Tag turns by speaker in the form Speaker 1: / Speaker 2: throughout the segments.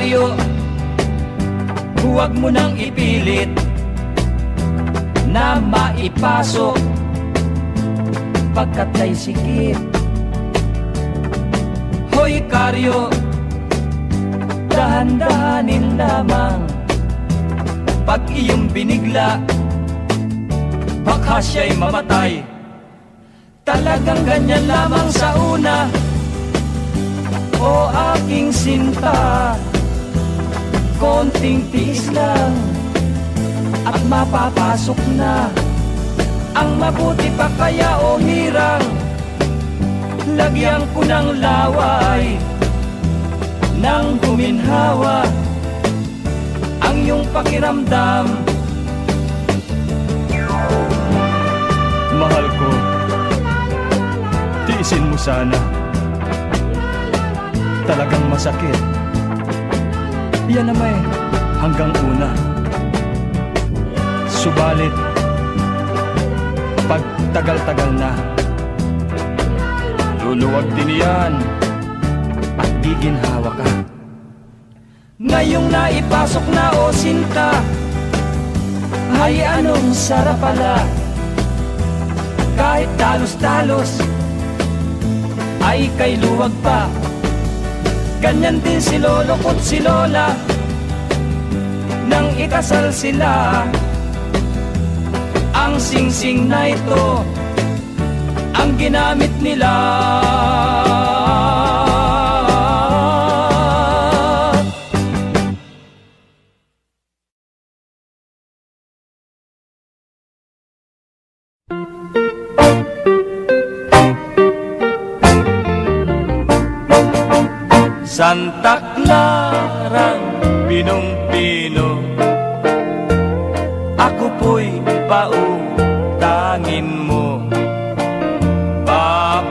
Speaker 1: karyo, huwag mo nang ipilit na maipasok pagkat kay sikip. Hoy karyo, dahan-dahanin lamang. Pag iyong binigla, baka siya'y mamatay. Talagang ganyan lamang sa una, o aking sinta. Konting tiis lang at mapapasok na. Ang mabuti pa kaya o hirang, lagyan ko ng laway nang guminhawa ang iyong pakiramdam.
Speaker 2: Mahal ko, tiisin mo sana. Talagang masakit. Yan naman hanggang una. Subalit, pag tagal-tagal na, luluwag din yan at giginhawa ka.
Speaker 1: Ngayong naipasok na o sinta, ay anong sarap pala. Kahit talos-talos, ay kay luwag pa. Ganyan din si lolo ko't si lola, nang ikasal sila. Ang singsing na ito ang ginamit nila.
Speaker 2: Santa Clara, pinong-pino,
Speaker 1: Ako po'y pautangin mo.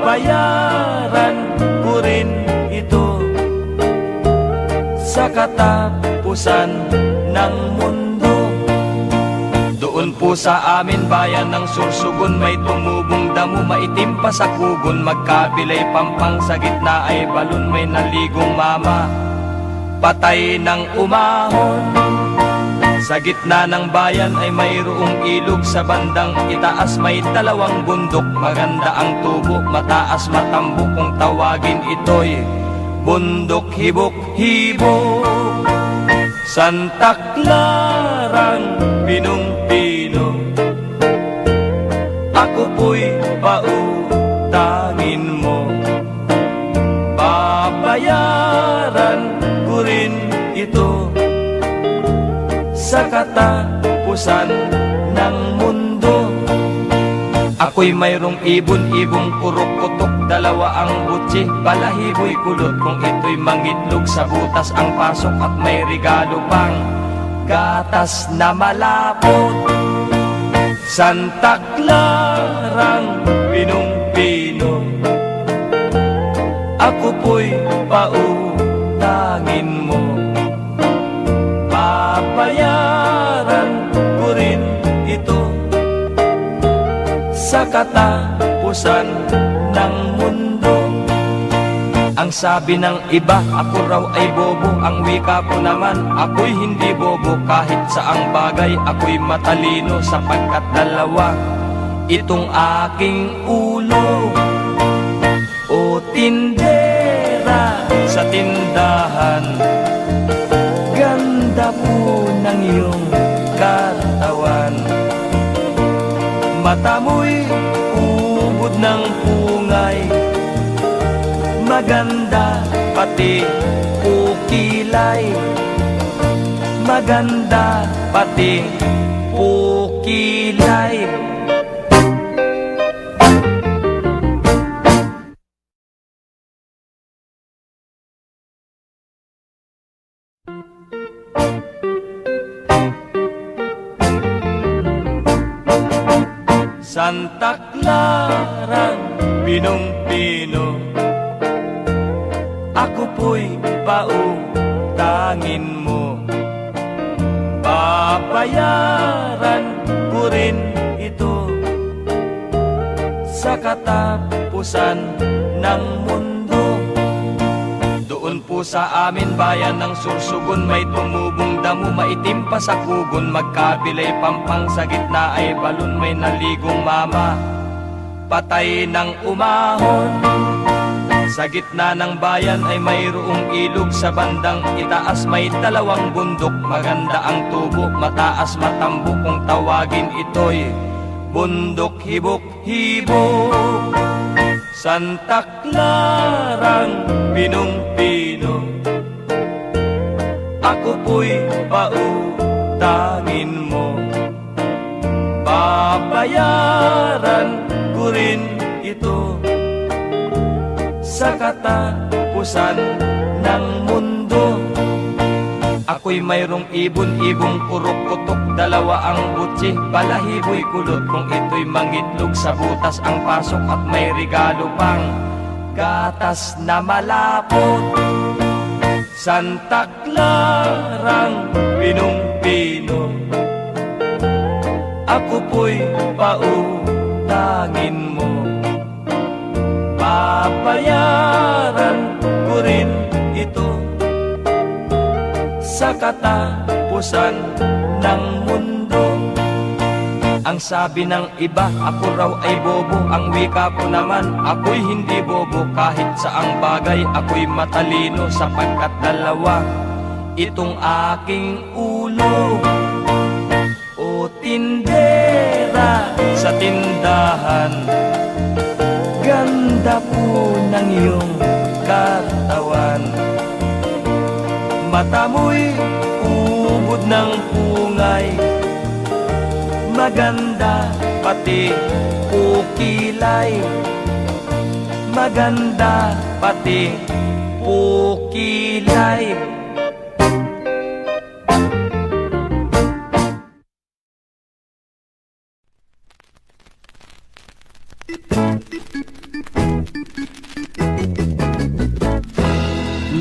Speaker 2: babayaran ko rin ito sa katapusan ng mundo. Doon po sa amin bayan ng Sursugun, may tumubong damo, maitim pa sa kugon. Magkabilay pampang, sa gitna ay balon, may naligong mama, patay ng umahon. Sa gitna ng bayan ay mayroong ilog, sa bandang itaas may dalawang bundok. Maganda ang tubo, mataas matambok, kung tawagin ito'y bundok hibok-hibok. Santa Clarang pinong-pino, ako po'y pautangin mo. Babayaran ko rin ito sa katapusan ng mundo. Ako'y mayroong ibon-ibong kurok-kutok, dalawa ang butsi, balahibo'y kulot. Kung ito'y mangitlog, sa butas ang pasok, at may regalo pang gatas na malapot. Santa Clarang pinong-pino, ako po'y pautangin mo. Babayaran ko rin ito sa katapusan ng mundo. Ang sabi ng iba, ako raw ay bobo. Ang wika ko naman, ako'y hindi bobo. Kahit saang bagay, ako'y matalino, sapagkat dalawa itong aking ulo. O tindera sa tindahan, ganda po ng iyong katawan. Mata mo'y ubod ng pungay, maganda pati pukilay. Maganda pati pukilay. Santa Clarang pinong-pino, ako po'y pautangin mo. Babayaran ko rin ito sa katapusan ng mundo. Doon po po sa amin bayan ng Sursugun, may tumubong damo, maitim pa sa kugon. Magkabilay pampang, sa gitna ay balon, may naligong mama, patay ng umahon. Sa gitna ng bayan ay mayroong ilog, sa bandang itaas may dalawang bundok. Maganda ang tubo, mataas matambo, kung tawagin ito'y bundok hibok-hibok. Santa Clarang pinong-pino, ako po'y pautangin mo. Babayaran ko rin ito sa katapusan ng mundo. Ako'y mayroong ibon-ibong kurok-kutok, dalawa ang butsi, balahibo'y kulot. Kung ito'y mangitlog, sa butas ang pasok, at may regalo pang gatas na malapot. Santa Clarang pinong-pino, ako po'y pautangin mo. Babayaran ko rin ito sa katapusan ng mundo. Ang sabi ng iba, ako raw ay bobo. Ang wika ko naman, ako'y hindi bobo. Kahit saang bagay, ako'y matalino, sapagkat dalawa itong aking ulo. O tindera sa tindahan, ganda po ng iyong katawan. Mata mo'y ubod ng pungay, maganda pati pukilay. Maganda pati pukilay.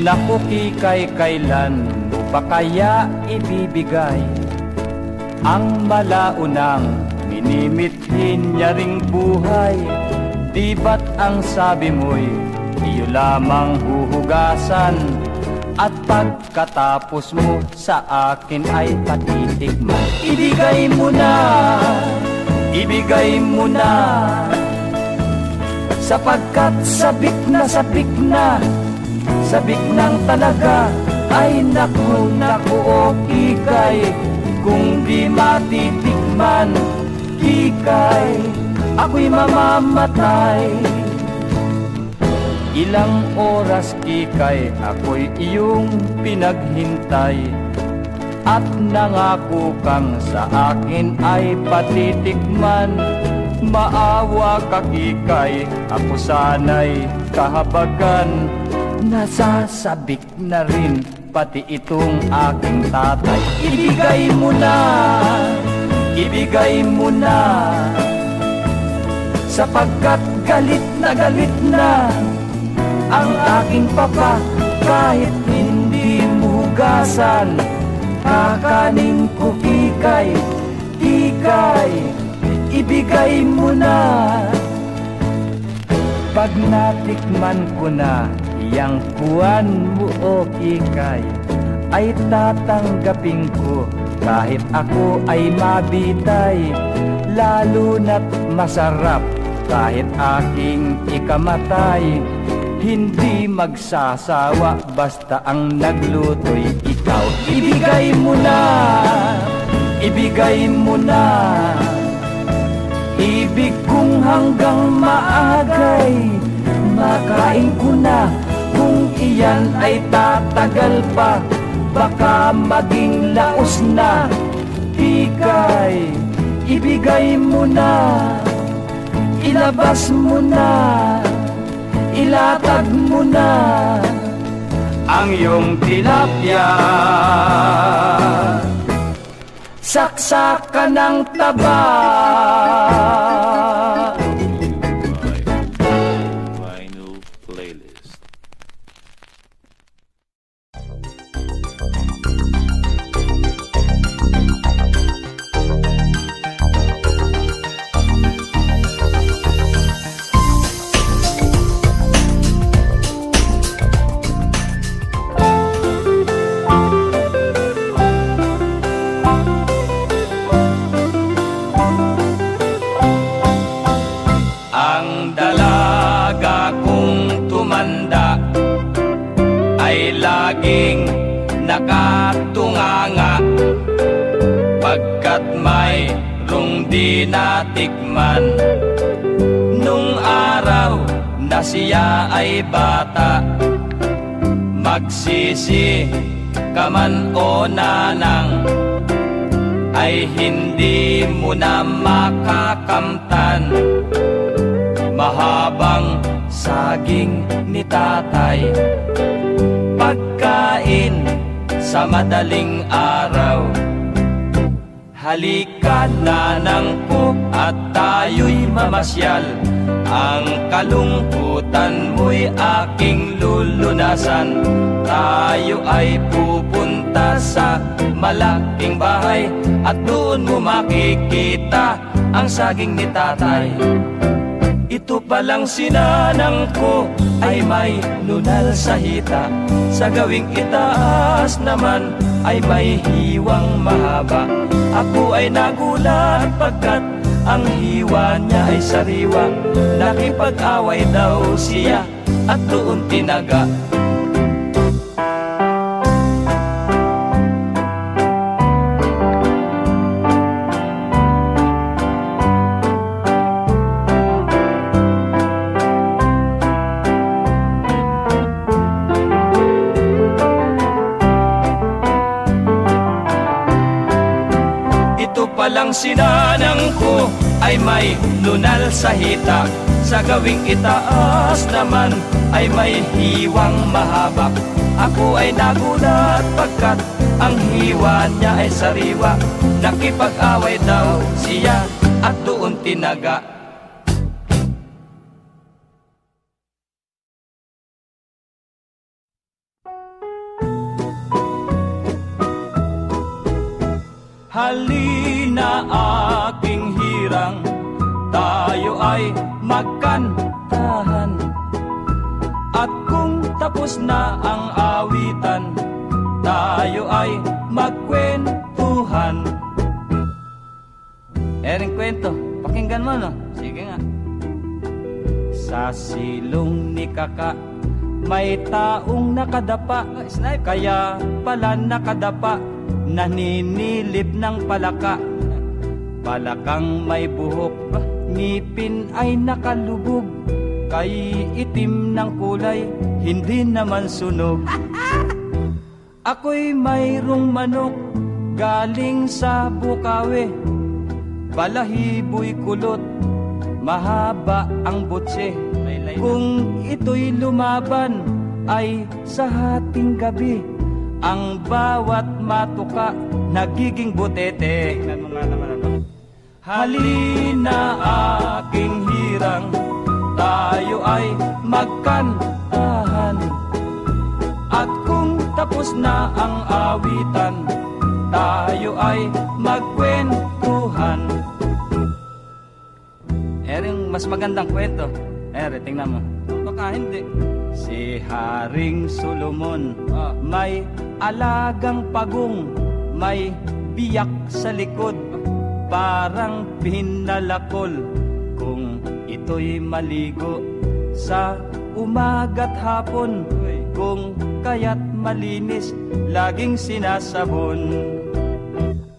Speaker 2: Naku Kikay, kailan pa kaya ibibigay ang malaunang minimithin niya ring buhay? Di ba't ang sabi mo'y iyo lamang huhugasan, at pagkatapos mo sa akin ay patitikman? Ibigay mo na, ibigay mo na, sapagkat sabik na sabik nang talaga. Ay naku, naku o Kikay, kung di matitikman, Kikay, ako'y mamamatay. Ilang oras Kikay, ako'y iyong pinaghintay, at nangako kang sa akin ay patitikman. Maawa ka Kikay, ako sana'y kahabagan. Nasasabik na rin pati itong aking tatay. Ibigay mo na, ibigay mo na, sapagkat galit na ang aking papa. Kahit hindi mo hugasan, kakanin ko Kikay, Kikay, ibigay mo na. Pag natikman ko na iyang kuwan mo o Kikay, ay tatanggapin ko kahit ako ay mabitay. Lalo na't masarap kahit aking ikamatay. Hindi magsasawa basta ang nagluto'y ikaw. Ibigay mo na, ibigay mo na, ibig kong hanggang maagay. Makain ko na, kung iyan ay tatagal pa, baka maging laos na. Kikay, ibigay mo na, ilabas mo na, ilatag mo na ang iyong tilapia. Saksakan ng taba. laging nakatunganga, pagkat mayroong di natikman nung araw na siya ay bata. Magsisi ka man o nanang, ay hindi mo na makakamtan. Mahabang saging ni tatay, pagkain sa madaling araw. Halika nanang ko at tayo'y mamasyal, ang kalungkutan mo'y aking lulunasan. Tayo ay pupunta sa malaking bahay, at doon mo makikita ang saging ni tatay. Ito palang sinanang ko ay may nunal sa hita, sa gawing itaas naman ay may hiwang mahaba. Ako ay nagulat pagkat ang hiwa niya ay sariwa. Nakipag-away daw siya at doon tinaga. Palang sinanang ko ay may nunal sa hita, sa gawing itaas naman ay may hiwang mahaba. Ako ay nagulat pagkat ang hiwa niya ay sariwa. Nakipag-away daw siya at doon tinaga. Halina aking hirang, tayo ay magkantahan. At kung tapos na ang awitan, tayo ay magkwentuhan. Ering kwento, pakinggan mo no? Sige nga. Sa silong ni Kaka, may taong nakadapa, kaya pala nakadapa, naninilip ng palaka. Palakang may buhok, ngipin ay nakalubog, kay itim ng kulay, hindi naman sunog. Ako'y mayroong manok, galing sa Bukawi, balahibo'y kulot, mahaba ang butse. Kung ito'y lumaban, ay sa hating gabi, ang bawat matuka nagiging butete. Tingnan mo nga naman ako. Halina aking hirang, tayo ay magkantahan. At kung tapos na ang awitan, tayo ay magkwentuhan. Ering mas magandang kwento. Tingnan mo. Baka hindi. Si Haring Solomon, may alagang pagong, may biyak sa likod, parang pinalakol. Kung ito'y maligo sa umaga't hapon, kung kaya't malinis, laging sinasabon.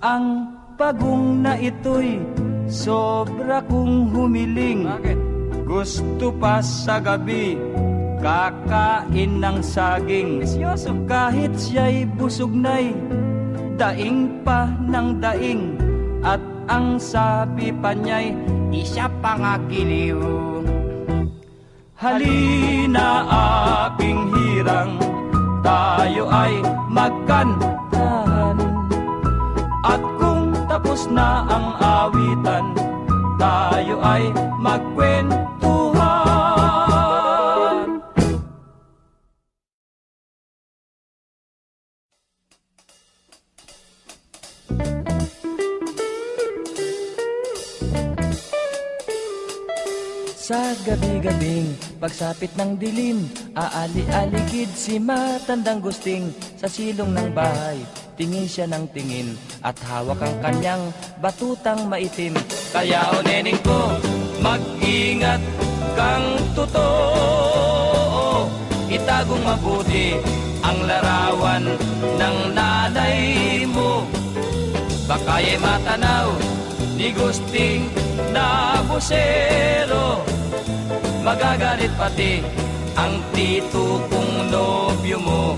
Speaker 2: Ang pagong na ito'y sobra kong humiling. Bakit? Gusto pa sa gabi kakain ng saging. Kahit siya'y busog na'y daing pa ng daing, at ang sabi pa niya'y isa pa nga giliw. Halina aking hirang, tayo ay magkantahan. At kung tapos na ang awitan, tayo ay magkwentuhan. Sa gabi-gabing pagsapit ng dilim, aali-aligid si matandang gusting. Sa silong ng bahay, tingin siya ng tingin, at hawak ang kanyang batutang maitim. Kaya o neneng ko, mag-ingat kang totoo, itagong mabuti ang larawan ng nanay mo. Baka'y matanaw ni gusting na busero, magagalit pati ang tito kong nobyo mo.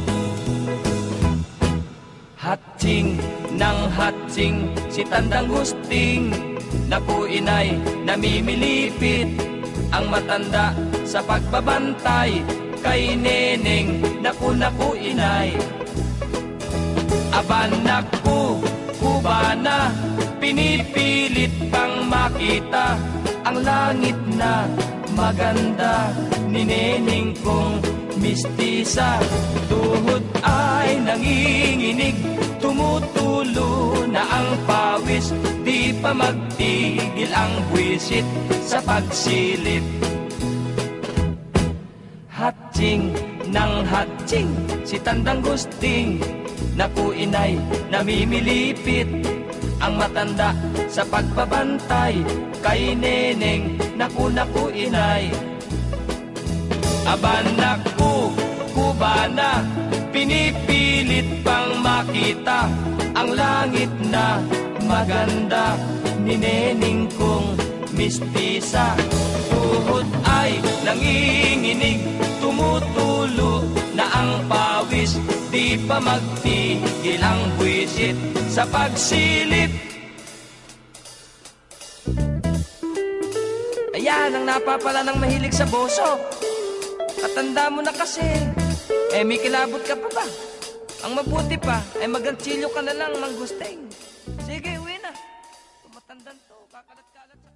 Speaker 2: Hatsing ng hatsing si tandang gusting, naku inay namimilipit ang matanda sa pagbabantay kay neneng, naku inay. Aban naku, kubana, pinipilit pang makita ang langit na maganda ni neneng kong mistisa. Tuhod ay nanginginig, tumutulo na ang pawis, di pa magtigil ang buwisit sa pagsilip. Hatsing ng hatsing si tandang gusting, naku inay namimilipit ang matanda sa pagbabantay kay neneng, naku inay. Aban naku, kubana, pinipilit pang makita ang langit na maganda ni neneng kong mistisa. Tuhod ay nanginginig, tumutulo na ang pawis, di pa magtigil ang buwisit sa pagsilip. Ayan ang napapala ng mahilig sa boso. Katanda mo na kasi. May kilabot ka pa ba? Ang mabuti pa ay magantsilyo ka na lang, Mang Gusteng. Sige, uwi na. Tumatandang to, kakalat-kalat sa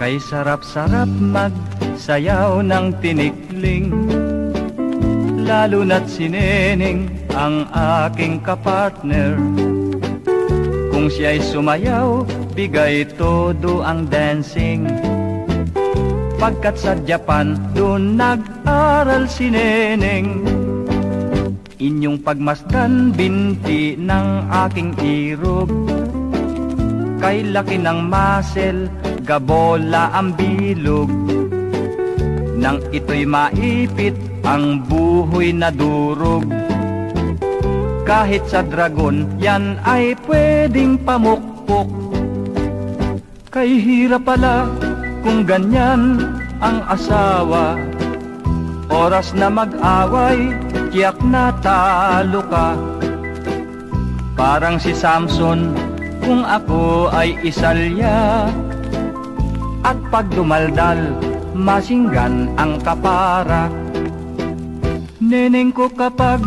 Speaker 2: Kay sarap-sarap magsayaw ng tinikling, lalo na't si Neneng ang aking kapartner. Kung siya'y sumayaw, bigay todo ang dancing. Pagkat sa Japan, doon nag-aral si Neneng. Inyong pagmasdan, binti ng aking irog. Kay laki ng muscle, gabola ang bilog. Nang ito'y maipit, ang buhoy na durog. Kahit sa dragon, yan ay pwedeng pamukpok. Kay hirap pala kung ganyan ang asawa. Oras na mag-away, tiyak na talo ka. Parang si Samson kung ako ay isalya. At pag dumaldal, masinggan ang kapara. Neneng ko, kapag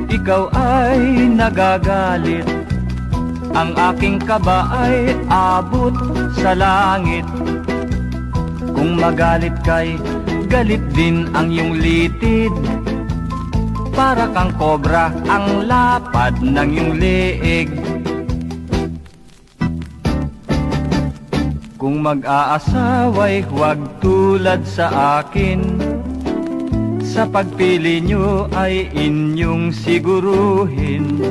Speaker 2: ikaw ay nagagalit, ang aking kaba ay abot sa langit. Kung magalit kay, galit din ang iyong litid. Para kang kobra ang lapad ng iyong leeg. Kung mag-aasaway, huwag tulad sa akin. Sa pagpili nyo ay inyong siguruhin.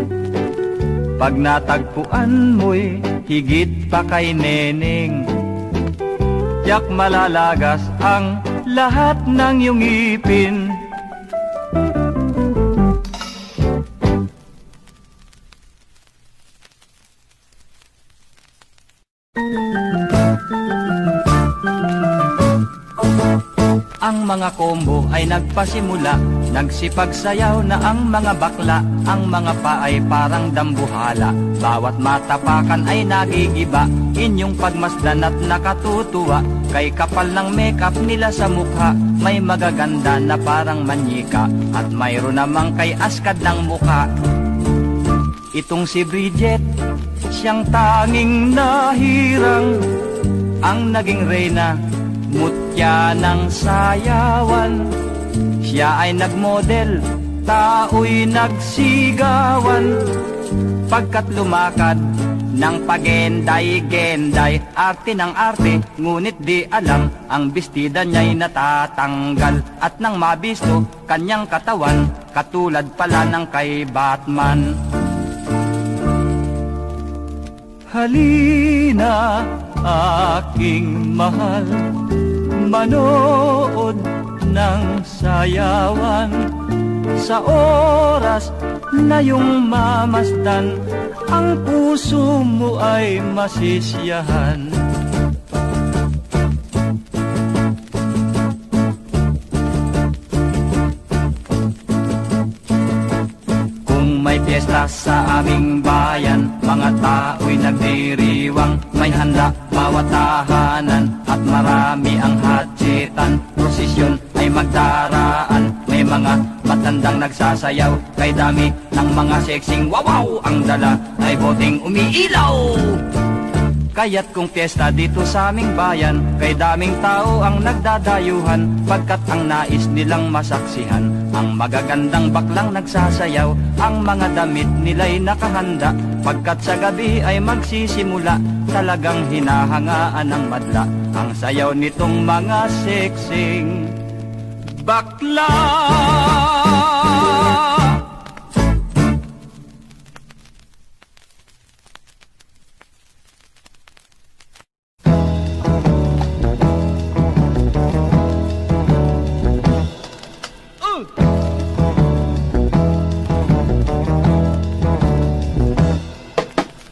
Speaker 2: Pag natagpuan mo'y higit pa kay Neneng, tiyak malalagas ang lahat ng iyong ipin. Ang mga combo ay nagpasimula, nagsipagsayaw na ang mga bakla. Ang mga pa ay parang dambuhala, bawat matapakan ay nagigiba. Inyong pagmasdan at nakatutuwa, kay kapal ng makeup nila sa mukha. May magaganda na parang manyika, at mayroon namang kay askad ng mukha. Itong si Bridget, siyang tanging nahirang, ang naging reyna, mutya ng sayawan. Siya ay nagmodel, tao'y nagsigawan. Pagkat lumakad ng pagenday-genday, arte ng arte, ngunit di alam, ang bestida niya'y natatanggal. At nang mabisto kanyang katawan, katulad pala ng kay Batman. Halina, aking mahal, manood ng sayawan. Sa oras na iyong mamasdan, ang puso mo ay masisiyahan. Kung may piyesta sa aming bayan, mga tao'y nagdiriwang. May handa, bawat tahanan, at marami ang hatsitan. Prosesyon ay magdaraan, may mga matandang nagsasayaw. Kay dami ng mga sexing wawaw, ang dala ay boteng umiilaw. Kaya't kung piyesta dito sa aming bayan, kay daming tao ang nagdadayuhan. Pagkat ang nais nilang masaksihan, ang magagandang baklang nagsasayaw. Ang mga damit nila'y nakahanda, pagkat sa gabi ay magsisimula. Talagang hinahangaan ng madla ang sayaw nitong mga sexing bakla.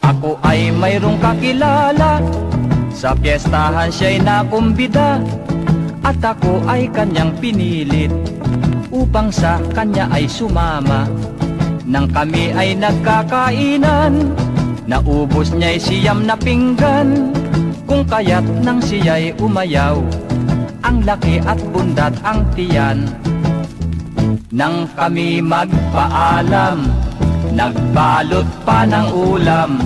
Speaker 2: Ako ay mayroong kakilala, sa piyestahan siya'y nakumbida. At ako ay kanyang pinilit, upang sa kanya ay sumama. Nang kami ay nagkakainan, naubos niya'y siyam na pinggan. Kung kaya't nang siya'y umayaw, ang laki at bundat ang tiyan. Nang kami magpaalam, nagbalot pa ng ulam.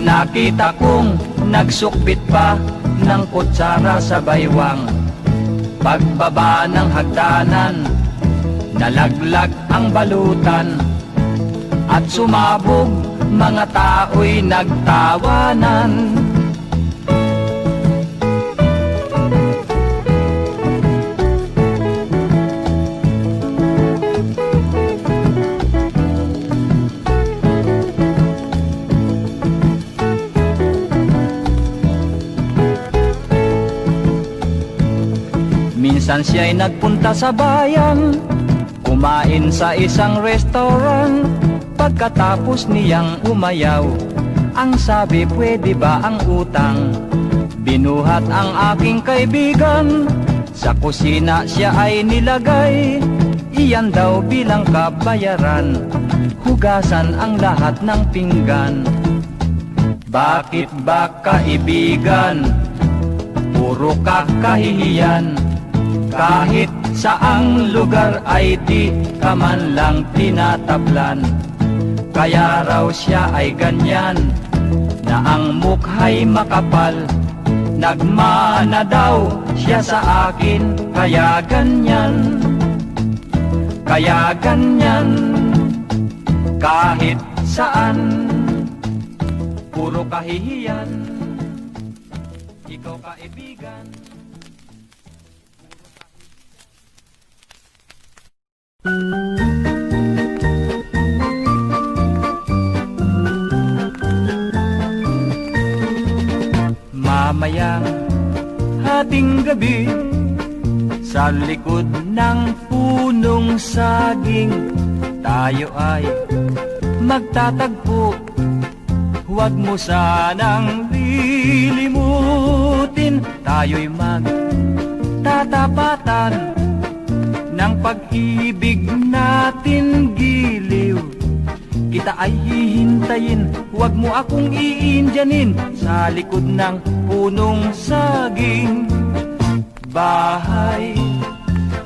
Speaker 2: Nakita kong nagsukbit pa ng kutsara sa baywang. Pagbaba ng hagdanan, nalaglag ang balutan, at sumabog, mga tao'y nagtawanan. Minsan siya'y nagpunta sa bayan, kumain sa isang restaurant. Pagkatapos niyang umayaw, ang sabi, pwede ba ang utang? Binuhat ang aking kaibigan, sa kusina siya ay nilagay. Iyan daw bilang kabayaran, hugasan ang lahat ng pinggan. Bakit ba kaibigan, puro kakahihiyan? Kahit saang lugar ay di ka man lang tinatablan. Kaya raw siya ay ganyan, na ang mukha'y makapal. Nagmana daw siya sa akin, kaya ganyan. Kaya ganyan, kahit saan, puro kahihiyan. Ikaw kaibigan, mamayang hating gabi, sa likod ng punong saging, tayo ay magtatagpo. Huwag mo sanang lilimutin, tayo'y magtatapatan ng pag-ibig natin giliw. Kita ay hihintayin, huwag mo akong iindiyanin, sa likod ng punong saging. Bahay,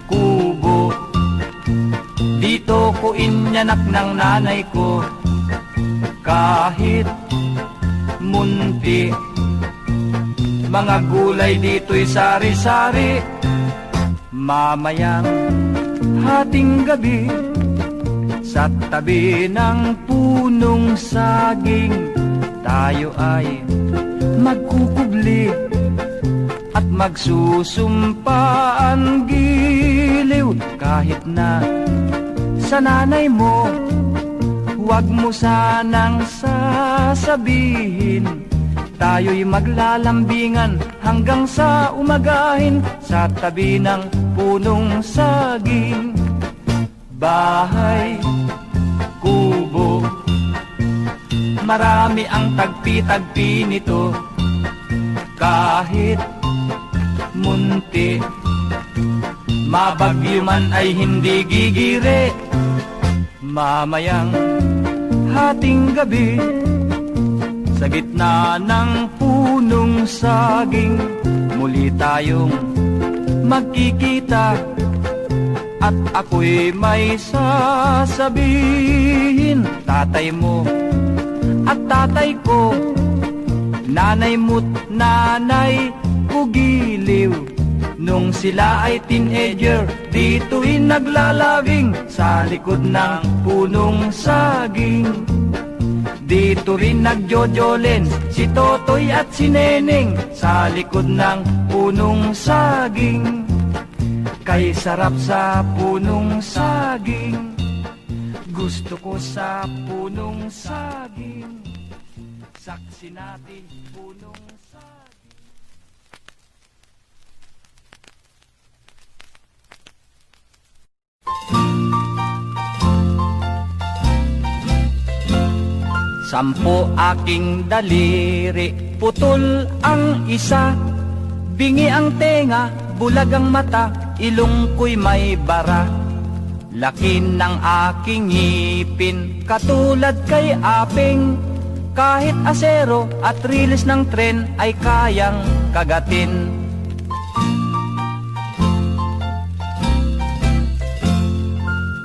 Speaker 2: kubo, dito ko inyanak ng nanay ko. Kahit munti, mga gulay dito'y sari-sari. Mamayang hating gabi, sa tabi ng punong saging, tayo ay magkukubli at magsusumpaan giliw. Kahit na sa nanay mo, huwag mo sanang sasabihin, tayo'y maglalambingan hanggang sa umagahin, sa tabi ng punong saging. Bahay, kubo, marami ang tagpi-tagpi nito. Kahit munti, mabagyo man ay hindi gigire. Mamayang hating gabi, sa gitna ng punong saging, muli tayong magkikita. At ako'y may sasabihin, tatay mo at tatay ko, nanay mo't nanay ko giliw. Nung sila ay teenager, dito'y naglalaging, sa likod ng punong saging. Dito rin nagjojolen si Totoy at si Neneng, sa likod ng punong saging. Kay sarap sa punong saging, gusto ko sa punong saging. Saksi natin punong saging. Sampo aking daliri, putol ang isa, bingi ang tenga, bulag ang mata, ilong ko'y may bara. Laki ng aking ngipin, katulad kay aping, kahit asero at rilis ng tren ay kayang kagatin.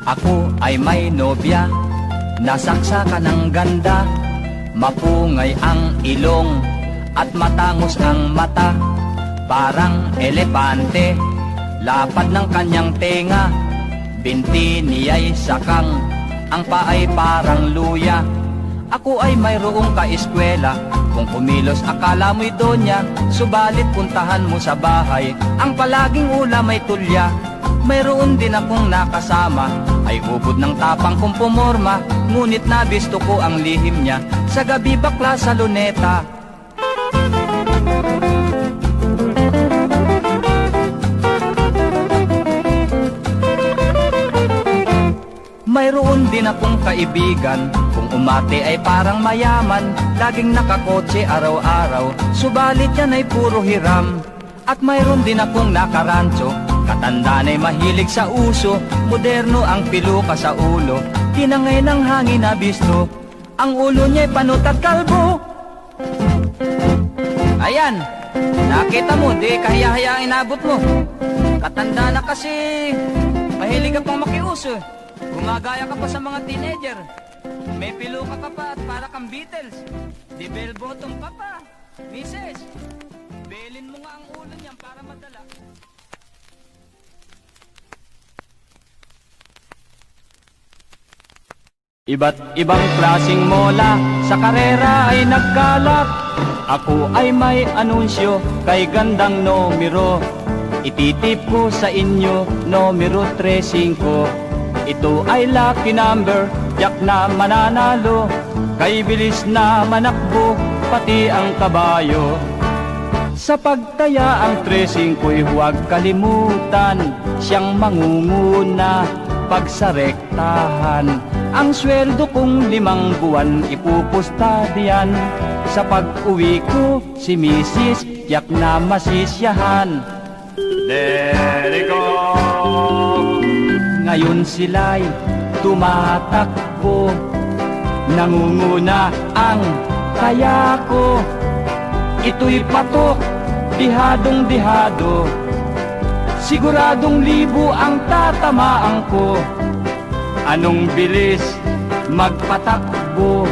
Speaker 2: Ako ay may nobya, nasaksakan ng ganda, mapungay ang ilong
Speaker 1: at matangos ang mata, parang elepante. Lapad ng kanyang tenga, binti niya'y sakang, ang paay parang luya. Ako ay mayroong kaeskwela, kung kumilos akala mo'y donya, subalit puntahan mo sa bahay, ang palaging ulam ay tulya. Mayroon din akong nakasama, ay ubod ng tapang kong pumorma, ngunit nabisto ko ang lihim niya, sa gabi bakla sa luneta. Mayroon din akong kaibigan, kung umate ay parang mayaman, laging nakakotse araw-araw, subalit yan ay puro hiram. At mayroon din akong nakarancho, katandaan ay mahilig sa uso, moderno ang piluka sa ulo, tinangay ng hangin na bisto, ang ulo niya'y panot at kalbo. Ayan, nakita mo, di kahiya-hiyaang inabot mo. Katanda na kasi, mahilig ka pang makiuso. Gumagaya ka pa sa mga teenager. May piluka ka pa at para kang Beatles. Di bell bottom ka pa. Misis, belin mo nga ang ulo niyan para madala. Iba't ibang klaseng mola sa karera ay nagkalat. Ako ay may anunsyo kay gandang numero. Ititip ko sa inyo numero 35. Ito ay lucky number, yak na mananalo, kay bilis na manakbo, pati ang kabayo. Sa pagtaya ang 35'y huwag kalimutan, siyang mangunguna pag sa rektahan. Ang sweldo kong 5 buwan ipupusta diyan, sa pag-uwi ko si Mrs. yak na masisyahan. There you go. Ngayon sila'y tumatakbo, nangunguna ang kaya ko. Ito'y patok, dihadong dihado, siguradong 1,000 ang tatamaan ko. Anong bilis magpatakbo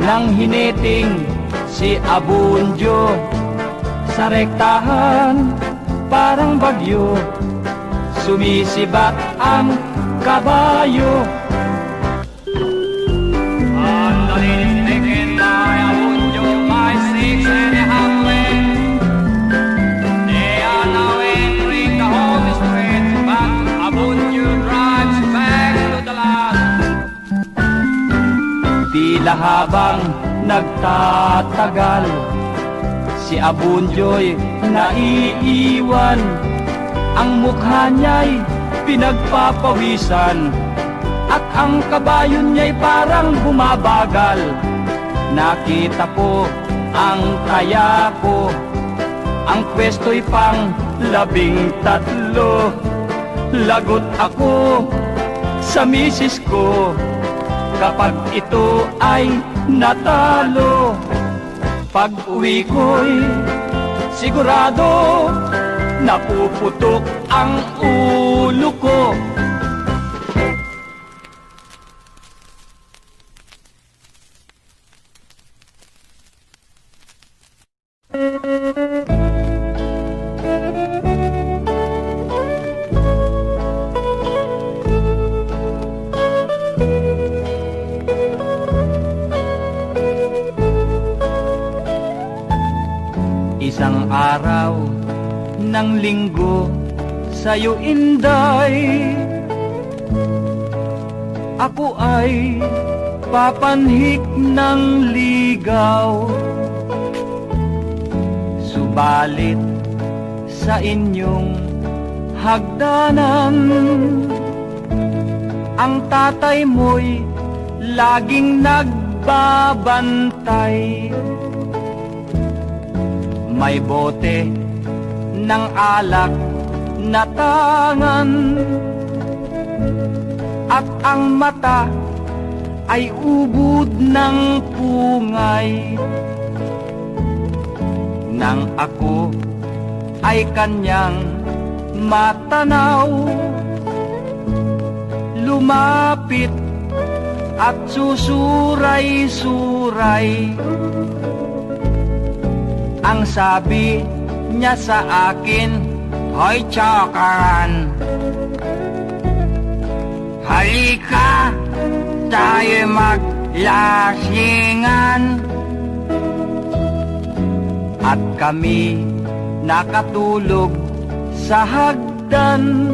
Speaker 1: ng hineting si Abundio, sa rektahan parang bagyo, sumisibat ang kabayo. On the lead taken by Abundio by 6 and a half lengths. They are now entering the home straight, but Abundio drives back to the last. Tila habang nagtatagal, si Abundio'y naiiwan. Ang mukha niya'y pinagpapawisan, at ang kabayo niya'y parang bumabagal. Nakita ko ang kaya ko, ang pwesto'y pang 13. Lagot ako sa misis ko, kapag ito ay natalo. Pag uwi ko'y sigurado, napuputok ang ulo ko. Isang araw ng linggo sa'yo, Inday, ako ay papanhik ng ligaw. Subalit sa inyong hagdanan, ang tatay mo'y laging nagbabantay. May bote ng alak na tangan, at ang mata ay ubod ng pungay. Nang ako ay kanyang matanaw, lumapit at susuray-suray. Ang sabi niya sa akin, "Hoy Chokaran, halika tayo maglasingan." At kami nakatulog sa hagdan.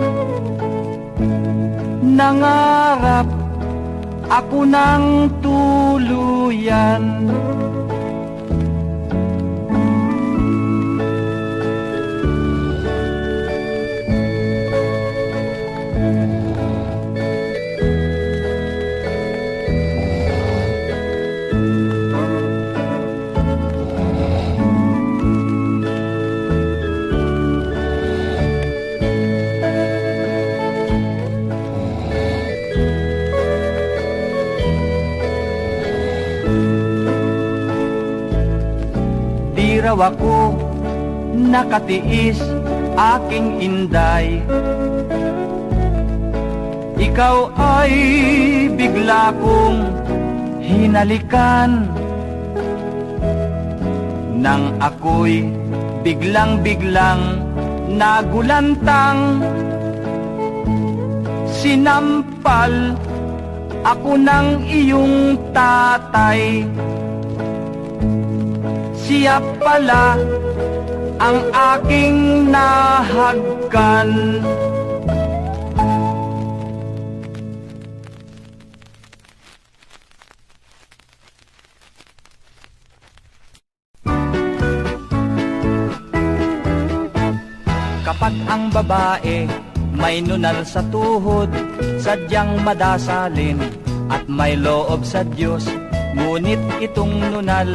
Speaker 1: Nangarap ako ng tuluyan. Di raw ako nakatiis, aking inday. Ikaw ay bigla kong hinalikan. Nang ako'y biglang-biglang nagulantang, sinampal ako ng iyong tatay. Siya pala ang aking nahagkan. Kapag ang babae may nunal sa tuhod, sadyang madasalin at may loob sa Diyos. Ngunit itong nunal,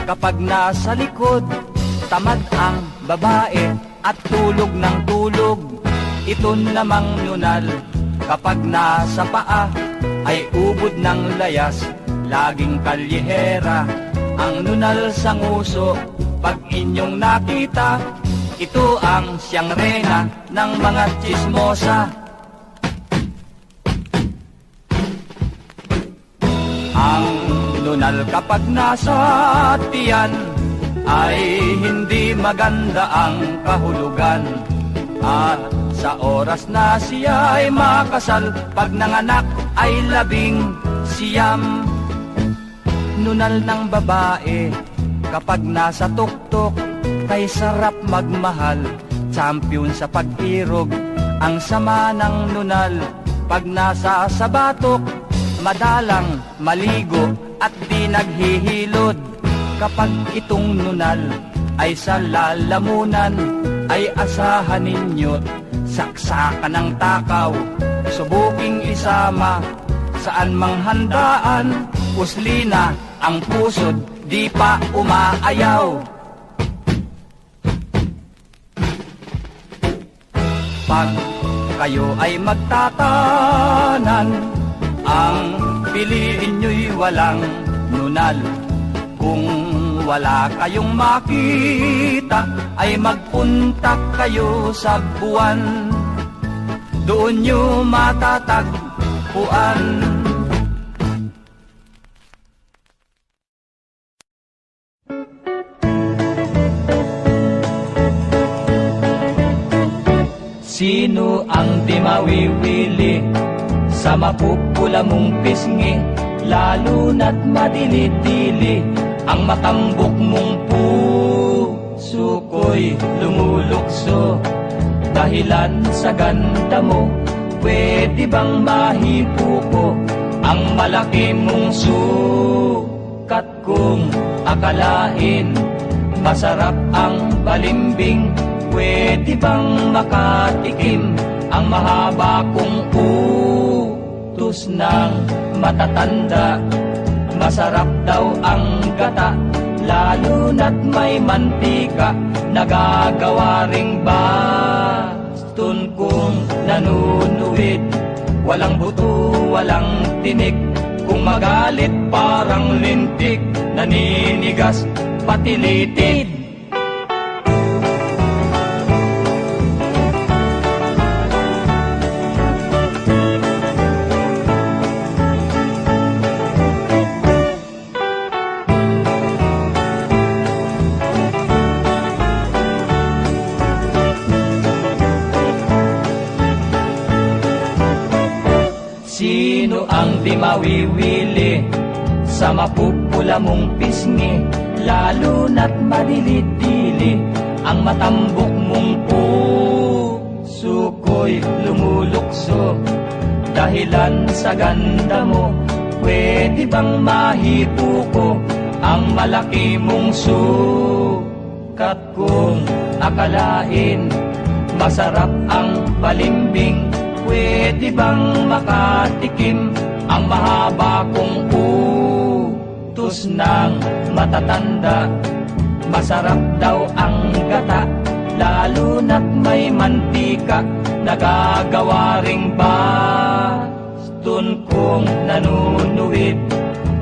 Speaker 1: kapag nasa likod, tamad ang babae at tulog ng tulog. Ito namang nunal, kapag nasa paa, ay ubod ng layas, laging kalyehera. Ang nunal sa nguso, pag inyong nakita, ito ang siyang rena ng mga tsismosa. Ang nunal kapag nasa tiyan, ay hindi maganda ang kahulugan. At sa oras na siya ay makasal, pag nanganak ay 11. Nunal ng babae kapag nasa tuktok, kay sarap magmahal, champion sa pag-irog. Ang sama ng nunal pag nasa sabatok, madalang maligo at di naghihilod. Kapag itong nunal ay sa lalamunan, ay asahan ninyo saksakan ng takaw. Subuking isama saan mang handaan, puslina ang pusod, di pa umaayaw. Pag kayo ay magtatanan, ang piliin nyo'y walang nunal. Kung wala kayong makita, ay magpunta kayo sa buwan. Doon nyo matatagpuan. Sino ang di mawiwili sa mapupula mong pisngi, lalo na't madili-dili ang matambok mong puso ko'y lumulukso. Dahilan sa ganda mo, pwede bang mahipo ko ang malaki mong sukat? Kung akalain masarap ang balimbing, pwede bang makatikim ang mahaba kong utos ng matatanda? Masarap daw ang gata, lalo na't may mantika, nagagawa ring baston kung nanunuwid. Walang buto, walang tinik, kung magalit parang lintik, naninigas patilitid.
Speaker 2: Sino ang di mawiwili sa mapupula mong pisngi, lalo na't madilid-dili ang matambok mong puso ko'y lumulukso. Dahilan sa ganda mo, pwede bang mahipo ko ang malaki mong sukat? Kung akalain masarap ang balimbing, pwede bang makatikim ang mahaba kong utos ng matatanda? Masarap daw ang gata, lalo na't may mantika, nagagawa ring baston kong nanunuwid.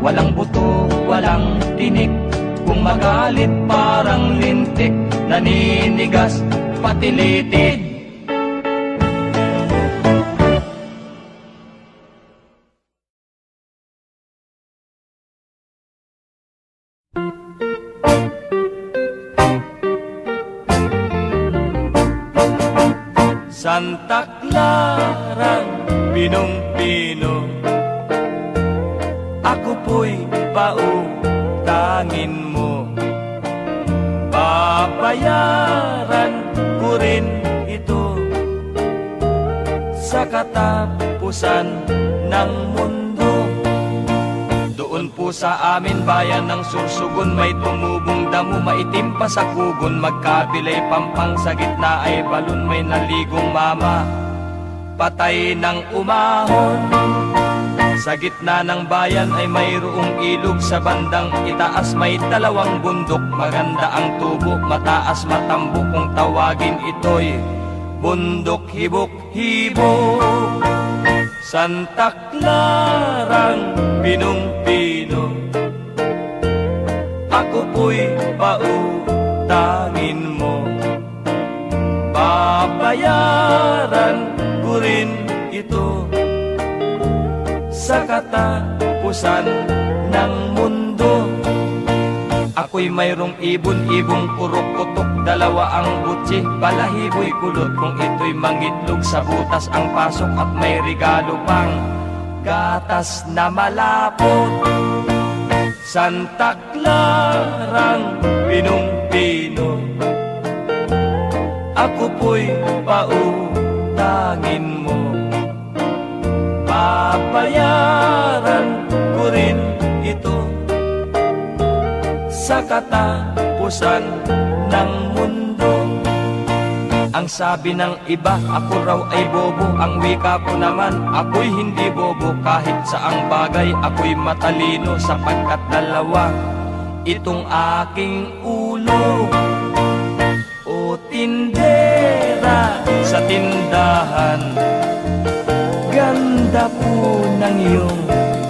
Speaker 2: Walang buto, walang tinik, kung magalit parang lintik, naninigas pati litid. Santa Clara, pinong-pino, ako po'y pautangin mo. Babayaran ko rin ito sa katapusan ng mundo. Doon po sa amin bayan ng Sursugun, may tumubong damo, maitim pa sa kugon. Magkabilay pampang, sa gitna ay balon, may naligong mama, patay ng umahon. Sa gitna ng bayan ay mayroong ilog, sa bandang itaas may dalawang bundok. Maganda ang tubo, mataas matambok, kung tawagin ito'y bundok hibok-hibok. Santa Clarang pinong-pino, ako po'y pautangin mo. Babayaran ko rin ito sa katapusan ng mundo. Ako'y mayroong ibon-ibong kurok-kutok, dalawa ang butsi, balahibo'y kulot. Kung ito'y mangitlog sa butas ang pasok, at may regalo pang gatas na malapot. Santa Clarang pinong-pino, ako po'y pautangin mo. Babayaran ko rin ito sa katapusan ng mundo. Ang sabi ng iba, ako raw ay bobo. Ang wika ko naman, ako'y hindi bobo. Kahit saang bagay, ako'y matalino, sapagkat dalawa itong aking ulo. O tindera sa tindahan, ganda po ng iyong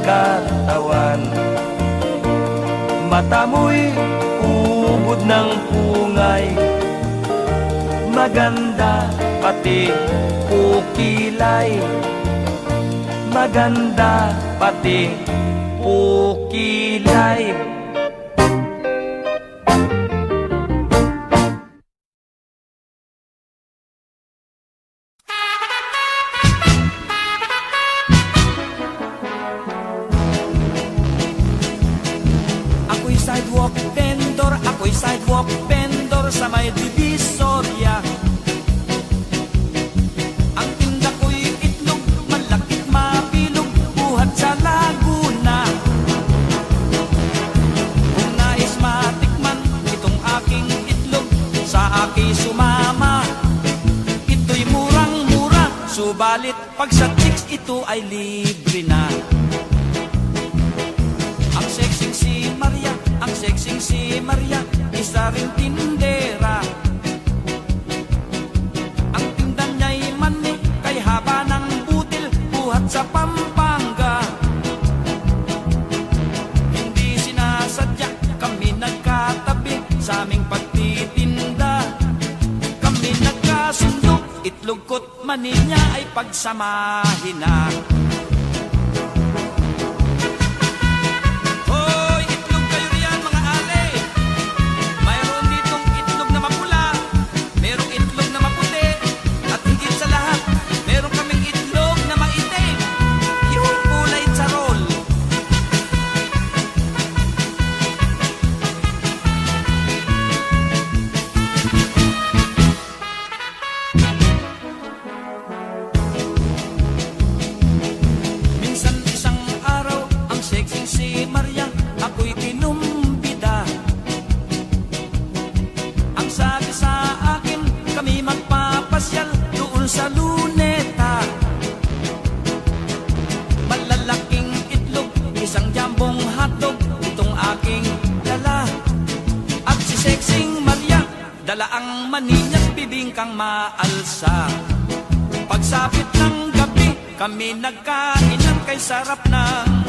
Speaker 2: katawan. Mata mo'y ubod ng pungay, maganda pati pukilay. Maganda pati pukilay.
Speaker 3: Ako'y sidewalk vendor sa may Divisoria. Ang tinda ko'y itlog, malakit mabilog, buhat sa Laguna. Kung nais matikman itong aking itlog, sa aking sumama. Ito'y murang-mura, subalit pag sa chicks ito ay libre na. Ang sexing si Maria, ang sexing si Maria, isa ring tindera. Ang tinda niya'y mani, kay haba ng butil, buhat sa Pampanga. Hindi sinasadya, kami nagkatabi sa aming pagtitinda. Kami nagkasundo, itlog ko't mani niya ay pagsamahin na. sabi sa akin, kami magpapasyal doon sa Luneta. Malalaking itlog, isang jambong hotdog, itong aking dala. At si Sexing Maria, dala ang maninyat bibingkang maalsa. Pagsapit ng gabi, kami nagkainan kay sarap ng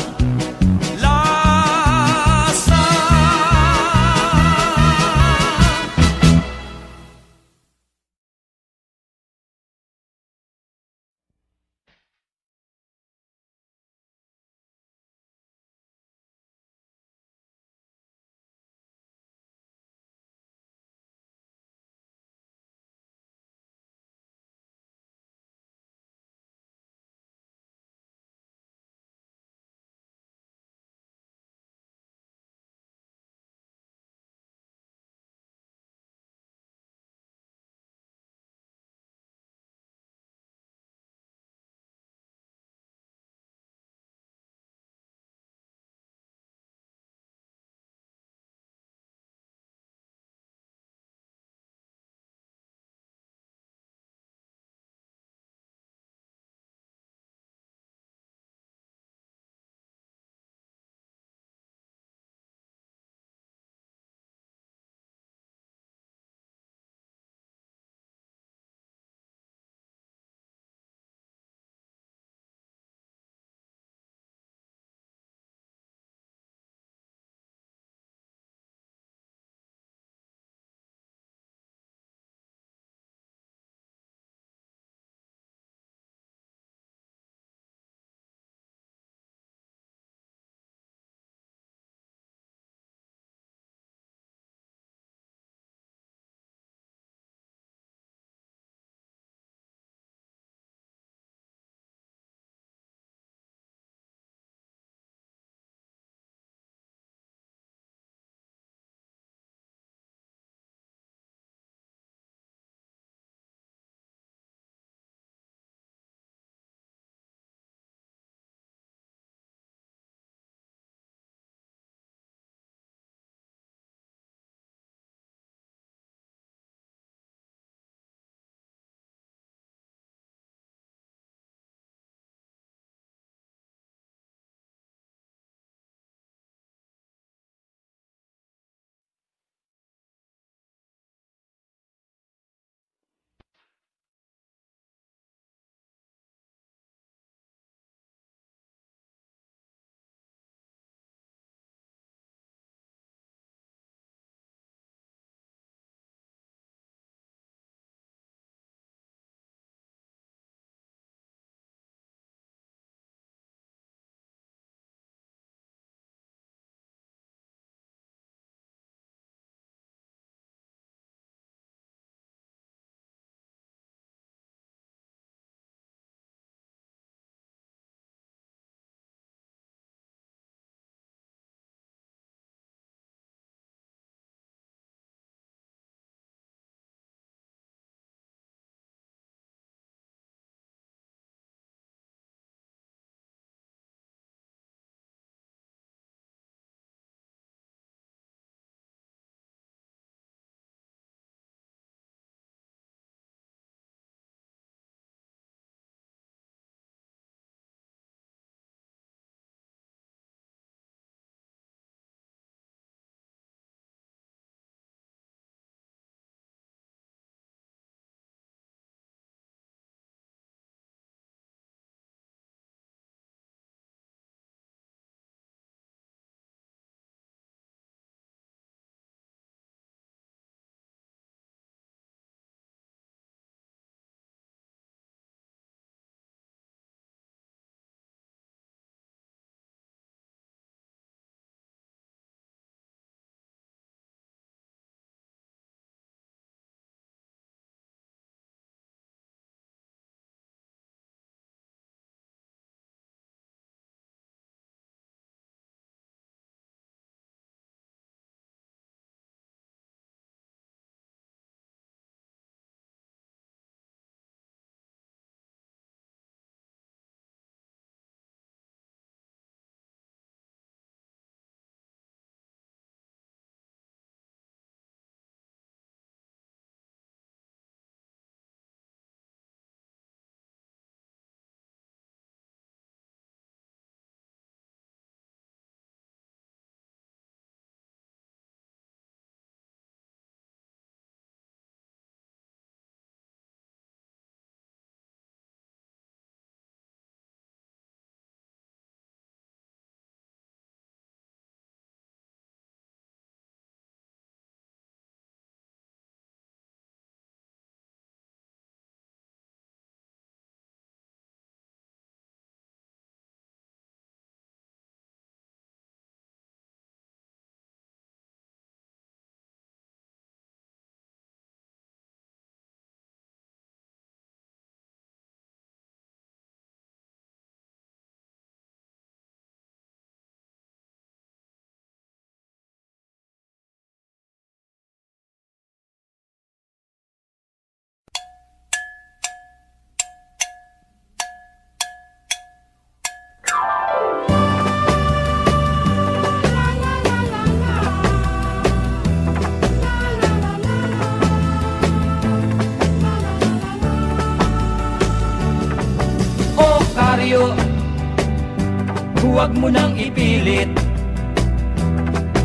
Speaker 2: Huwag mo nang ipilit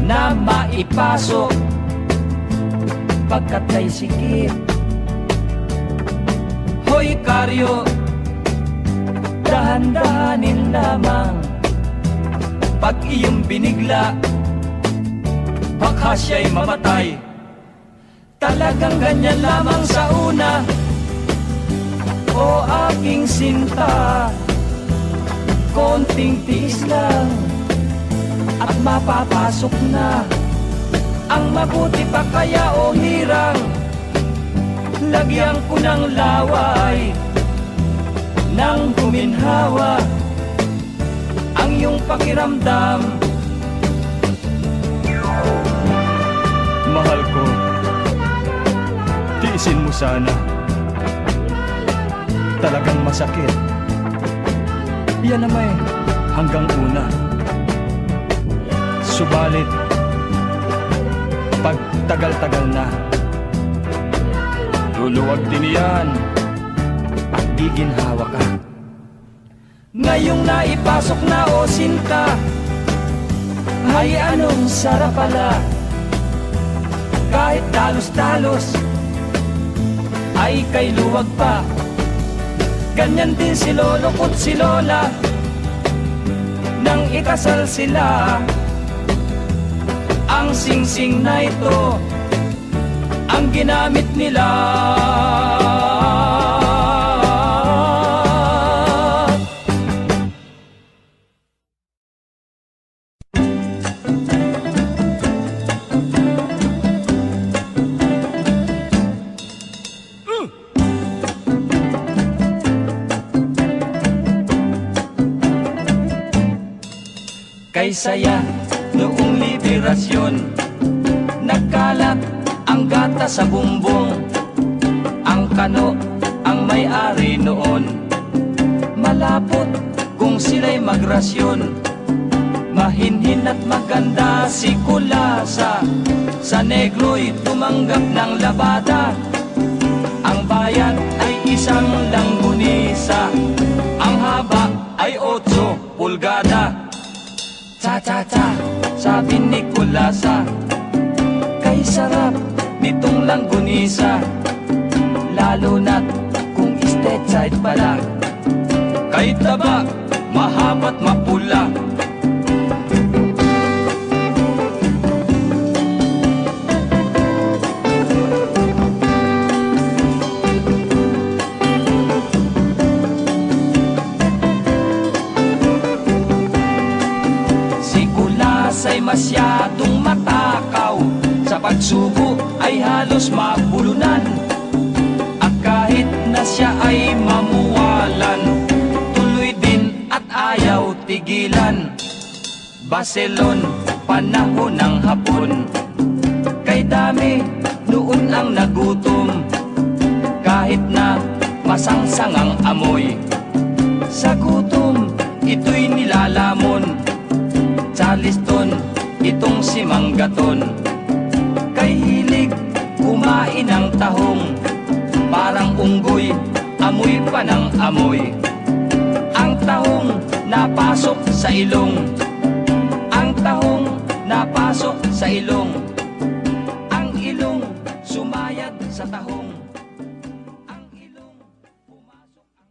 Speaker 2: na maipasok, pagkat kay sikip. Hoy karyo, dahan-dahanin lamang. Pag iyong binigla, baka siya'y mamatay. Talagang ganyan lamang sa una, o aking sinta. Konting tiis lang at mapapasok na. Ang mabuti pa kaya o hirang, lagyan ko ng laway nang guminhawa ang iyong pakiramdam.
Speaker 1: Mahal ko, tiisin mo sana. Talagang masakit. Yan naman hanggang una. Subalit, pag tagal-tagal na, luluwag din yan at giginhawa ka.
Speaker 2: Ngayong naipasok na o sinta, ay anong sarap pala. Kahit talos-talos, ay kay luwag pa. Ganyan din si lolo ko't si lola, nang ikasal sila. Ang singsing na ito ang ginamit nila. Kay saya noong liberasyon, nagkalat ang gata sa bumbong. Ang kano ang may-ari noon, malapot kung sila'y magrasyon. Mahinhin at maganda si Kulasa, sa Negro'y tumanggap ng labada. Ang bayad ay isang langgunisa, ang haba ay 8 pulgada. Cha-cha-cha, sabi ni Kulasa, kay sarap nitong langgunisa, lalo na't kung estate side pala. Kay taba, mahaba't mapula. Ay masyadong matakaw, sa pagsubo ay halos mabulunan. At kahit na siya ay mamuwalan, tuloy din at ayaw tigilan. Barcelon, panahon ng hapon, kay dami noon ang nagutom. Kahit na masangsang ang amoy, sa gutom ito'y nilalamon. Charleston, itong si Manggaton, kay hilig kumain ng tahong, parang unggoy, amoy pa ng amoy. Ang tahong napasok sa ilong, ang tahong napasok sa ilong, ang ilong sumayad sa tahong, ang ilong pumasok ang...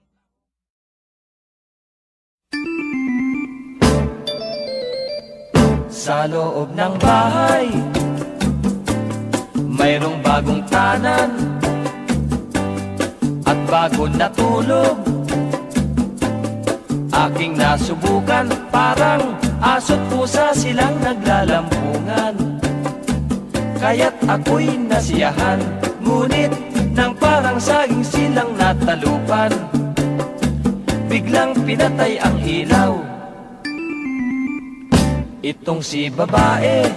Speaker 2: Sa loob ng bahay, mayroong bagong tanan at bago natulog. Aking nasubukan, parang aso't pusa silang naglalampungan. Kaya't ako'y nasiyahan, ngunit nang parang saging silang natalupan, biglang pinatay ang ilaw. Itong si babae,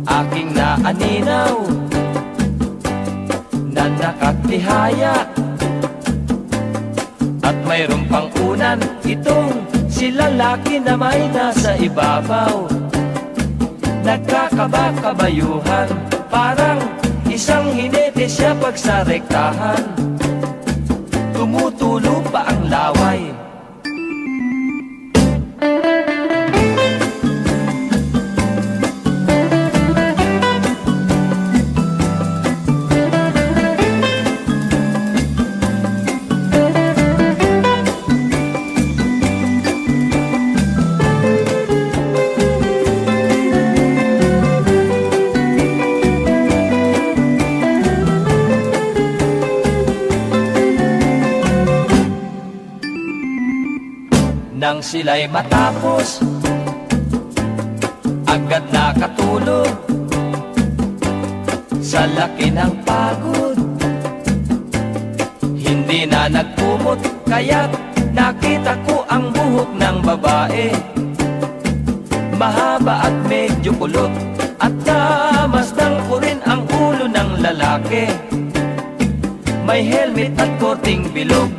Speaker 2: aking naaninaw, na nakatihaya. At mayroong pang unan, itong si lalaki na may nasa ibabaw. Nagkakaba-kabayuhan, parang isang hinete siya pagsarektahan. Tumutulo pa ang laway. Nang sila'y matapos, agad nakatulog sa laki ng pagod. Hindi na nagkumot, kaya't nakita ko ang buhok ng babae. Mahaba at medyo kulot, at namasdan ko rin ang ulo ng lalaki. May helmet at korting bilog.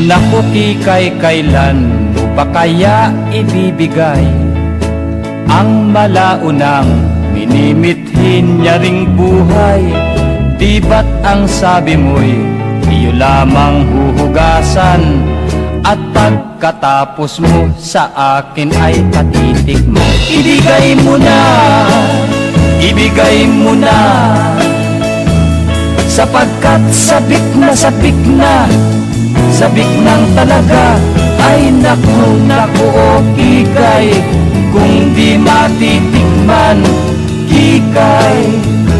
Speaker 1: Naku Kikay, kailan mo pa kaya ibibigay ang malaunang minimithin niya ring buhay? Di ba't ang sabi mo'y iyo lamang huhugasan, at pagkatapos mo sa akin ay patitikman? Ibigay mo na, ibigay mo na, sapagkat sabik na sabik nang talaga. Ay naku, naku o Kikay, kung di matitikman, Kikay,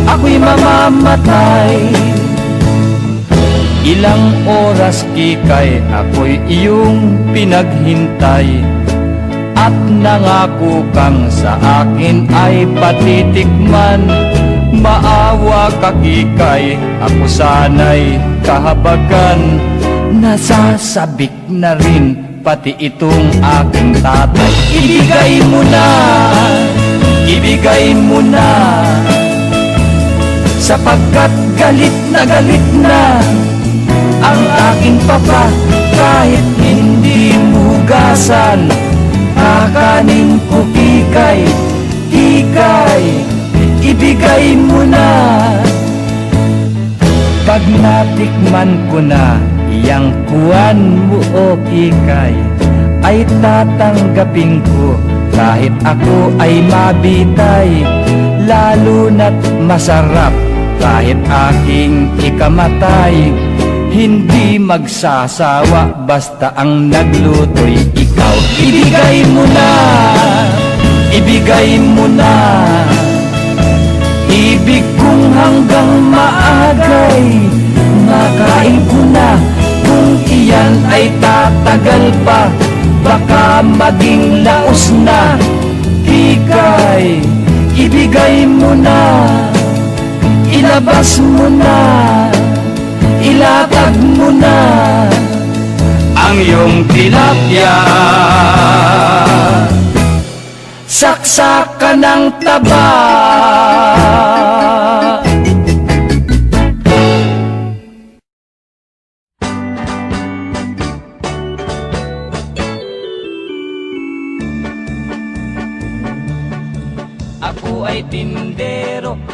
Speaker 1: ako'y mamamatay. Ilang oras Kikay, ako'y iyong pinaghintay, at nangako kang sa akin ay patitikman. Maawa ka Kikay, ako sana'y kahabagan. Nasasabik na rin pati itong aking tatay. Ibigay mo na, ibigay mo na, sapagkat galit na ang aking papa. Kahit hindi mo hugasan, kakanin ko Kikay, Kikay, ibigay mo na. Pag natikman ko na iyang kuwan mo o Kikay, ay tatanggapin ko kahit ako ay mabitay. Lalo na't masarap kahit aking ikamatay. Hindi magsasawa basta ang nagluto'y ikaw. Ibigay mo na, ibigay mo na, ibig kong hanggang maagay. Makain ko na, kung iyan ay tatagal pa, baka maging laos na. Kikay, ibigay mo na, ilabas mo na, ilatag mo na ang iyong tilapia. Saksakan ng taba.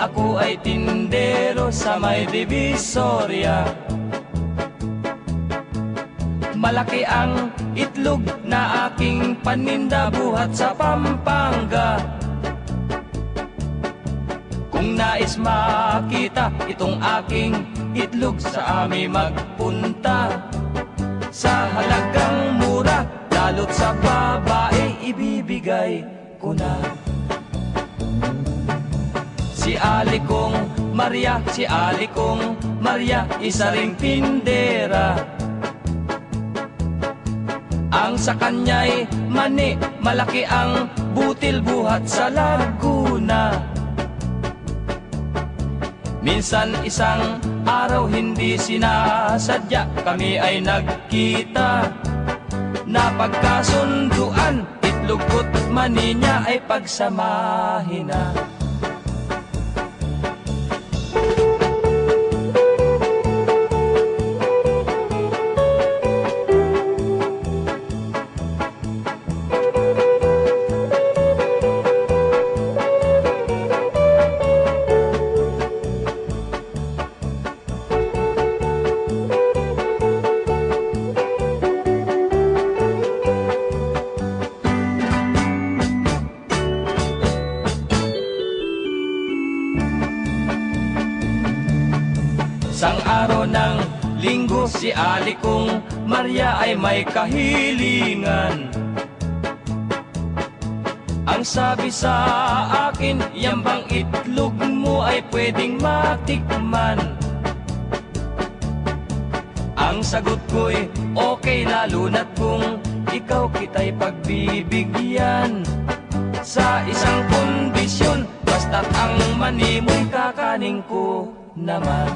Speaker 1: Ako ay tindero sa may Divisoria. Malaki ang itlog na aking paninda buhat sa Pampanga. Kung nais makita itong aking itlog, sa amin magpunta. Sa halagang mura, lalo't sa babae, ibibigay ko na. Si Alikong Maria, si Alikong Maria, isa ring tindera. Ang sa kanya'y mani, malaki ang butil buhat sa Laguna. Minsan isang araw hindi sinasadya, kami ay nagkita. Napagkasunduan, itlog ko't mani niya ay pagsamahin na. Sang araw ng linggo, si Alikong Maria ay may kahilingan.
Speaker 2: Ang sabi sa akin, yan bang itlog mo ay pwedeng matikman? Ang sagot ko'y okay, lalo na't kung ikaw kita'y pagbibigyan. Sa isang kondisyon, basta't ang mani mo'y kakanin ko naman.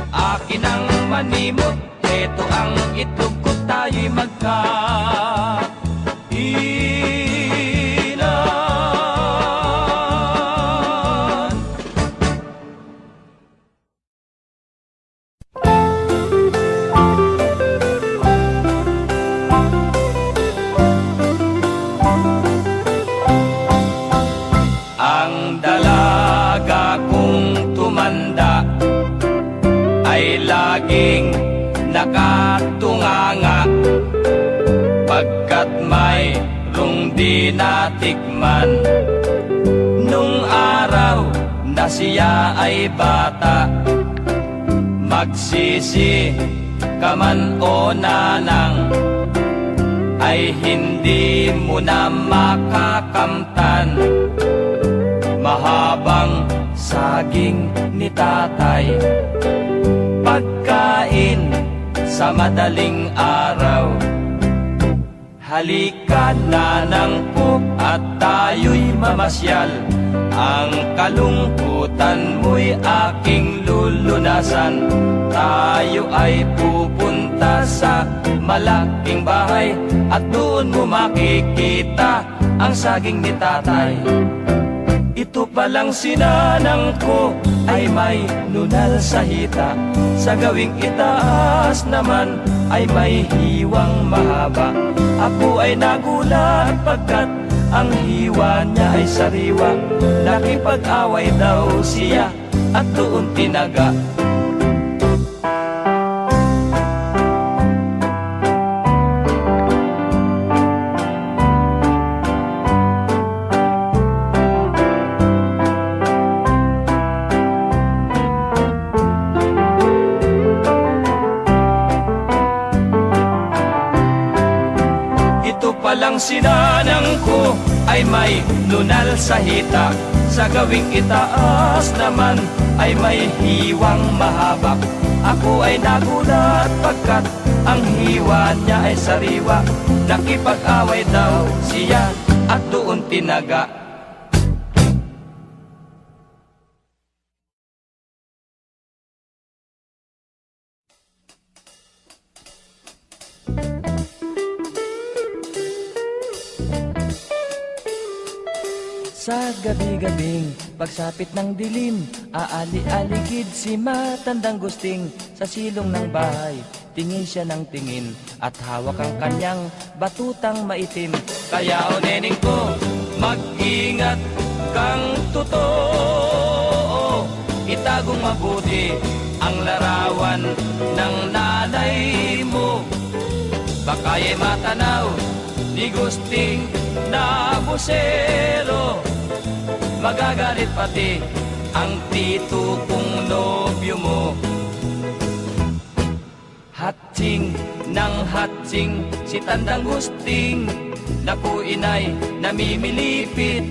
Speaker 2: Akin ang manimot, eto ang itlog ko, tayo'y magkainan. Ang dalaga kong tumanda ay laging nakatunganga, pagkat mayroong di natikman. Nung araw na siya ay bata, magsisi ka man o nanang, ay hindi mo na makakamtan. Mahabang saging ni tatay, pagkain sa madaling araw. Halika nanang po at tayo'y mamasyal, ang kalungkutan mo'y aking lulunasan. Tayo ay pupunta sa malaking bahay, at doon mo makikita ang saging ni tatay. Ito palang sinanang ko ay may nunal sa hita, sa gawing itaas naman ay may hiwang mahaba. Ako ay nagulat pagkat ang hiwa niya ay sariwa. Nakipag-away daw siya at doon tinaga. Palang sinanang ko ay may nunal sa hita, sa gawing itaas naman ay may hiwang mahaba. Ako ay nagulat pagkat ang hiwa niya ay sariwa. Nakipag-away daw siya at doon tinaga. Sa gabi-gabing pagsapit ng dilim, aali-aligid si matandang gusting. Sa silong ng bahay, tingin siya ng tingin, at hawak ang kanyang batutang maitim. Kaya o neneng ko, mag-ingat kang totoo, itagong mabuti ang larawan ng nanay mo. Baka'y matanaw ni gusting na busero, magagalit pati ang tito kong nobyo mo. Hatsing ng hatsing si tandang gusting, naku inay namimilipit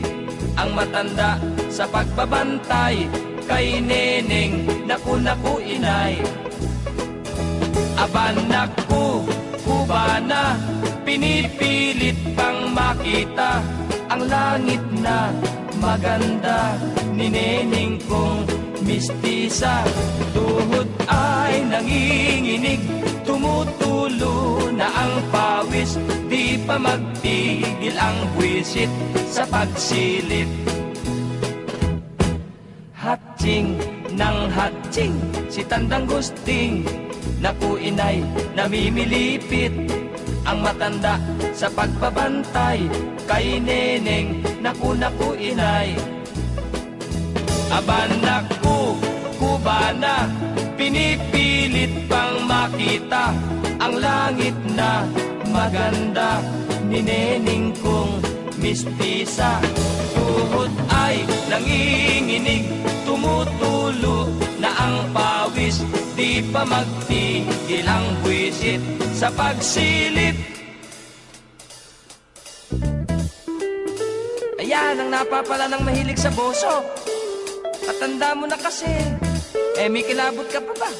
Speaker 2: ang matanda sa pagbabantay kay neneng. Naku inay, abanak ko kubana, pinipilit pang makita ang langit na maganda ni neneng kong mistisa. Tuhod ay nanginginig, tumutulo na ang pawis, di pa magtigil ang buwisit sa pagsilip. Hatsing ng hatsing si tandang gusting, naku inay namimilipit ang matanda sa pagbabantay kay neneng. Naku inay, abanak ko kubana, pinipilit pang makita ang langit na maganda ni neneng kong mistisa. Tuhod ay nanginginig, tumutulo na ang pawis, di pa magtigil ang buwisit sa pagsilip. Ayan, ang napapala ng mahilig sa boso. Katanda mo na kasi. May kilabot ka pa ba?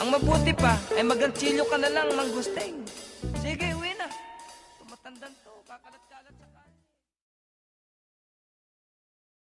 Speaker 2: Ang mabuti pa, ay magantsilyo ka na lang, Mang Gusteng.